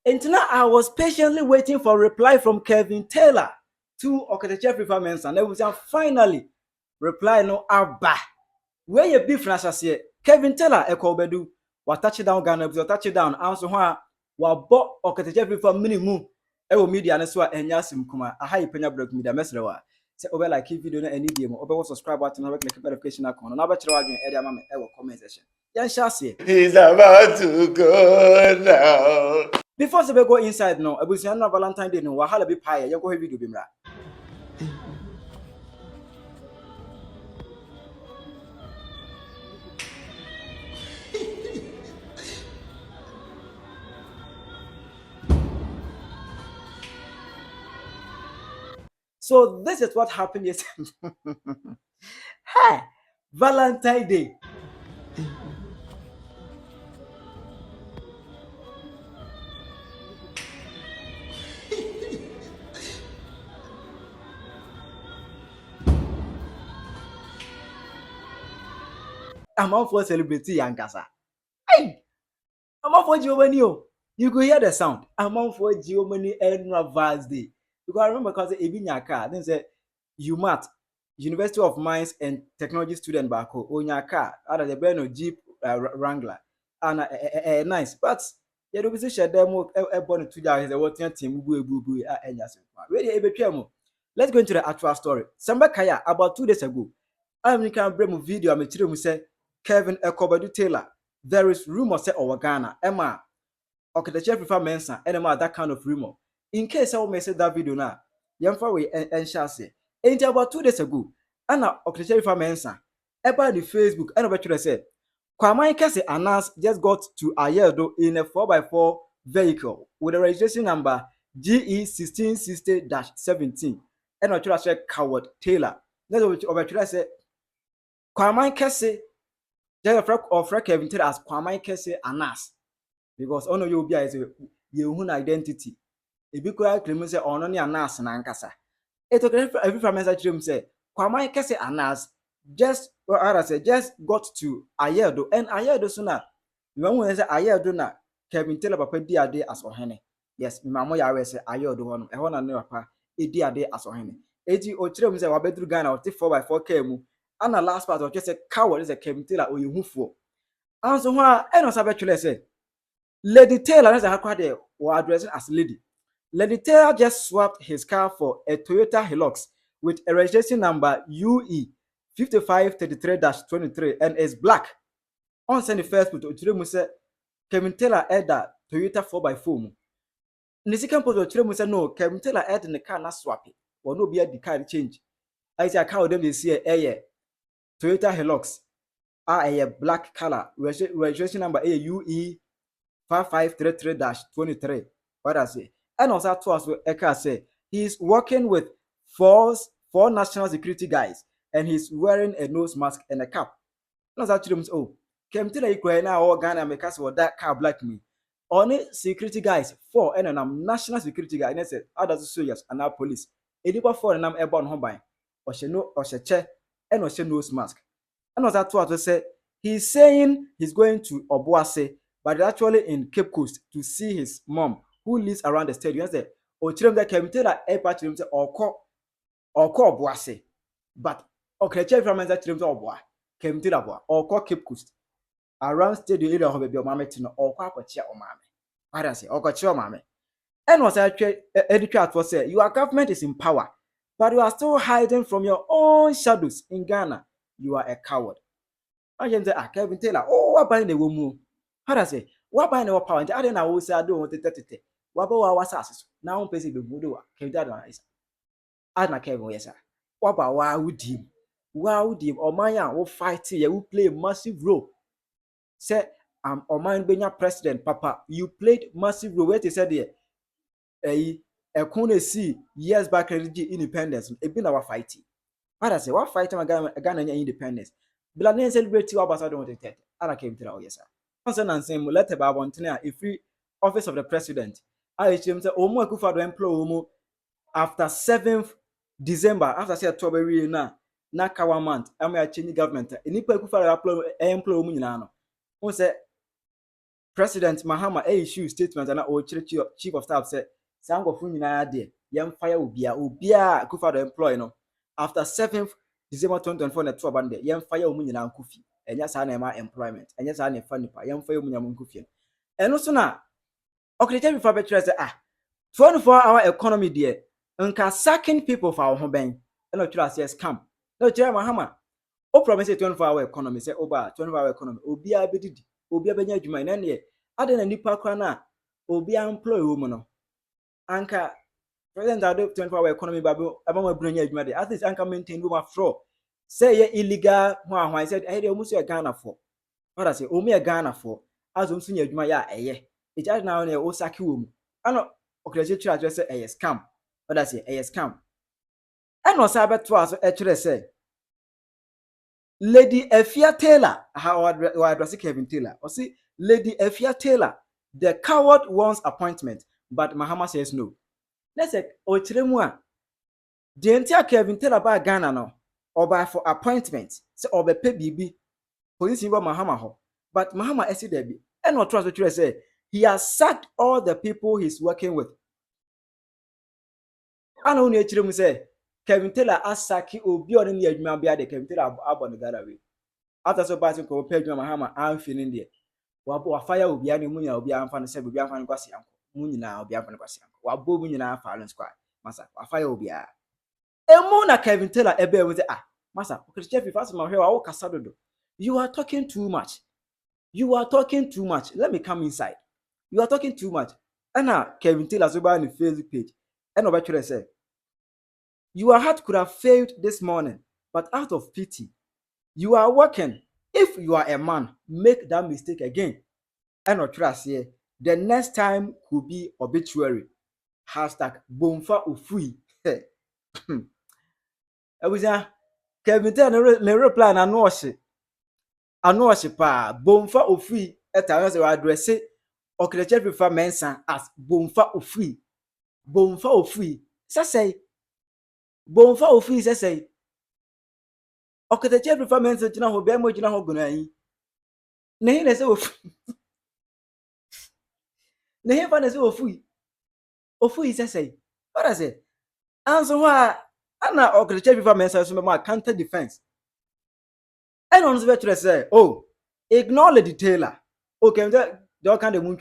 And now I was patiently waiting for a reply from Kevin Taylor to Okatakyie Afrifa mention. And was finally reply no abba. Where you beef na say Kevin Taylor ekobedu wa touchdown Ghana was touchdown answer ho wa bo Okatakyie Afrifa minimum e wo media ne so a enya asim kuma aha Penyah block media mesre wa say obe like video na any DM obe subscribe button na click notification icon na ba kire wa dwen e dey mama e wo comment section yan sha say he's about to go now. Before we go inside now, abusia na Valentine Day no wahala be pie ye go video bi mra. So this is what happened yesterday. Hey, Valentine Day. I'm out for celebrity Yankasa. Hey, I'm out for Giovanni. You could hear the sound. I'm out for Giovanni and Ravaz Day. Because I remember because Ebinyaka, then say UMAT, University of Mines and Technology student back home, Onyaka, out of the brand of Jeep Wrangler. And nice. But yeah, the position demo born to the working team boo. Let's go into the actual story. Samba Kaya about 2 days ago. I'm can bring a video. I'm a say Kevin Ekobadu Taylor. There is rumor say over Ghana. Emma Okatakyie Afrifa mensa. Emma that kind of rumor. In case I may say that video now, Yamfa we and shall say. Ain't about 2 days ago. Anna Okatakyie Afrifa mensa. About the Facebook. And about you say. Kwame Kese announced just got to Ayeldo in a 4x4 vehicle with a registration number GE1660-17. And I say Coward Taylor. That's what I say. Kwame Kese just offer Kevin Taylor as Kwame Kese Anas because ono you be as your own identity. If you could claim say ono ni Anas na nkasa. It okay every from message him say Kwame Kese Anas just or other say just got to Ayeldo and Ayeldo sooner. You want to say Ayeldo na Kevin Taylor papa di ade as ohene. Yes, my mama ya say Ayeldo hono. E hono na papa e di ade as ohene. Eti o kire mu say wa bedru Ghana o te 4x4 car mu. And the last part of just a coward is a Kevin Taylor or you for. And so I don't actually say Lady Taylor is a there or addressing as lady. Lady Taylor just swapped his car for a Toyota Hilux with a registration number UE 5533-23 and is black. On Sunday first put to say Kevin Taylor had that Toyota 4x4. In the second put to say no, Kevin Taylor had in the car not swap it. Or no be at the car change. I say I can't them this year Toyota Hilux a black color registration number UE 5533-23. What I say? And also to us Eka say he's working with four national security guys and he's wearing a nose mask and a cap. And actually oh came to the now all Ghana makers for that car black me. Only security guys 4 and I'm national security guy and I said others soldiers and now police. Ediba 4 and I'm airborne home by or she no or she chair and or she nose mask. And was that to say he's saying he's going to Obuase, but actually in Cape Coast to see his mom who lives around the stadium. Say, or children that can tell that air part say or call Obuase, but okay, check from that children Obua, came to Abua or call Cape Coast around stadium area of your mamma to know or call chair or mammy. What I say, or chair mammy. And was actually educated for say your government is in power, but you are still hiding from your own shadows in Ghana. You are a coward. I can say, Kevin Taylor, oh, what buying the woman? How does it? What buying the power? I didn't know say I don't want to take. What about our asses? Now I'm busy with Budo. Kevin Taylor is. I don't care what sir. What about why would him? Why would him? Or my will fight here, will play a massive role. Say, I'm or mine being your president, Papa. You played massive role. Where they said there, a couldn't see years back independence. It been our fighting. What I say, what fighting again independence? Blane celebrate you about I don't want to take. I came to that, yes, sir. Answer and saying, let about one if free office of the president. I assume say, Omo Kufa do employ after 7th December, after say October na kawa month, I'm a change government. Any Kufa employ Omo, you know. Who say President Mahama issue statement and chief of staff said, Sango Funina de, young fire ubia, Kufa employ no. After 7th December 2024, the 2 band, young fire Munina and Kufi, and yes, I am employment, and yes, I am funny, young fire Munyamun Kufi. And also now, Okatakyie Afrifa say, 24-hour economy there, and sacking people for our home bank, and not trust yes, come. No, Chairman Mahama. O promise 24-hour economy say oba 24-hour economy obia bedidi obia benya adwuma na ne ade na nipa kwa na obia employ wo mu no anka president ade 24-hour economy babo abama branya adwuma de at least anka maintain wo ma fro say ye illegal ho said hey de omuso e Ghana for what I say omu e Ghana for azo nso nya adwuma ya eye it just now na o saki wo mu ano Okatakyie chira say eye scam what I say eye scam ano sa beto aso e chire say Lady Efia Taylor, how address Kevin Taylor. Or see, Lady Efia Taylor, the coward wants appointment, but Mahama says no. Let's say, Ochiremua, the entire Kevin Taylor by Ghana no, or by for appointment, so or by pay BB, police in Mahama ho. But Mahama said there be, and what trust what say, he has sacked all the people he's working with. And only Ochiremu say, Kevin Taylor has sacked obi on the adwuma bia de Kevin Taylor abon the other way. After so passing ko page Mahama I'm feeling there. Wa fire obi ani munya obi amfa no se obi amfa no kwase anko. Munyina obi amfa no kwase anko. Wa bo munyina fa squad. Masa wa fire obi a. Emu na Kevin Taylor ebe we say masa Okatakyie Afrifa so ma hwe wa wo kasa dodo. You are talking too much. You are talking too much. Let me come inside. You are talking too much. Ana Kevin Taylor so ba on the Facebook page. And obetwere say your heart could have failed this morning, but out of pity, you are working. If you are a man, make that mistake again. And not trust here. The next time could be obituary. Hashtag Bomfa Ufui. I was Kevin Taylor me reply na no she. Ano she pa Bomfa Ufui. Eta say address Okatakyie Afrifa mention as Bomfa Ufui. Bomfa Ufui. Say Bomfa Ufui say Okatakyie Afrifa mention gina ho be mo gina ho gona yi. Na he na say Ufui. Na he fa na say Ufui. Ofui say what I say? Answer why ana Okatakyie Afrifa mention so me counter defense. And on the say, oh, ignore Lady Taylor. Okay, don't kind of moon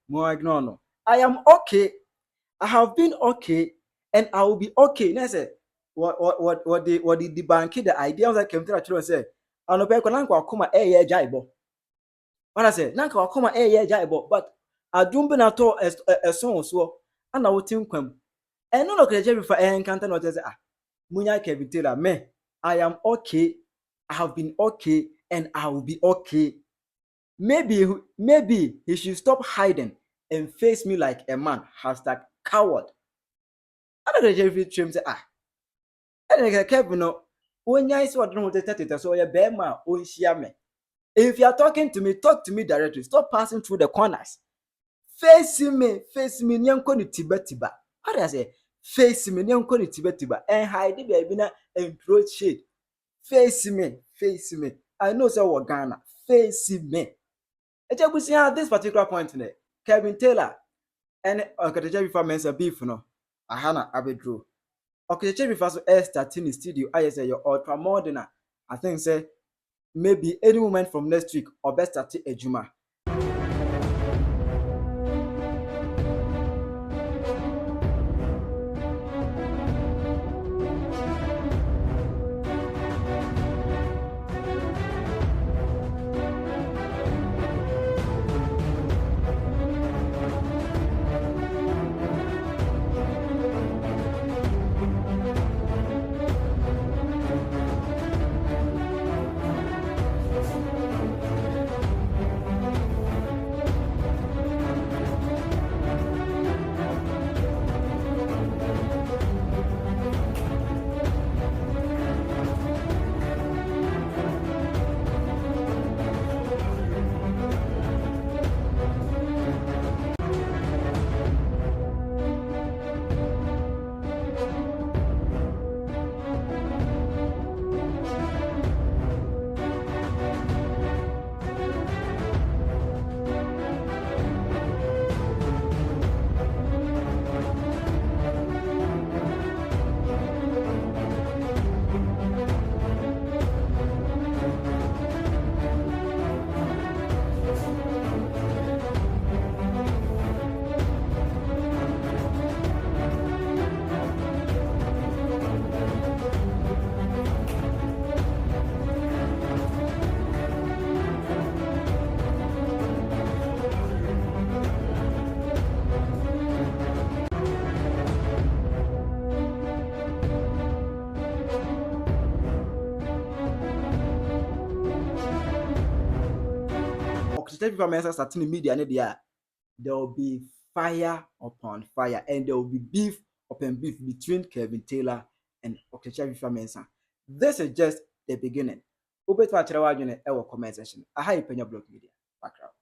more ignore no. I am okay. I have been okay, and I will be okay. And I say, what the bank the idea that came to the children say, I know people nanko akoma ye jaibo. What I say, nanko akoma ye jaibo, but I don't be at all a song so, and I will think them. And no Okatakyie Afrifa encounter not say, Munya Kevin Taylor, me, I am okay. I have been okay, and I will be okay. Maybe he should stop hiding and face me like a man. Hashtag coward. I don't know if you trim say I don't Kevin no. When you say what don't want so you bear ma o me. If you are talking to me, talk to me directly. Stop passing through the corners. Face me, nyanko ni tiba. How do I say? Face me, nyanko ni tiba. And hide baby na and throw shade. Face me. I know say what Ghana. Face me. This particular point in it, Kevin Taylor and Okatakyie Afrifa mention beef no. Ahana abedro. Okatakyie Afrifa so air starting the studio. I say your ultra modern. I think say maybe any moment from next week or best start a juma. Okatakyie Afrifa Mensa starting in media, there will be fire upon fire, and there will be beef upon beef between Kevin Taylor and Okatakyie Afrifa Mensa. This is just the beginning. Ubetwa Chirawa June, our comment section. Aha, Penyah Block Media. Background.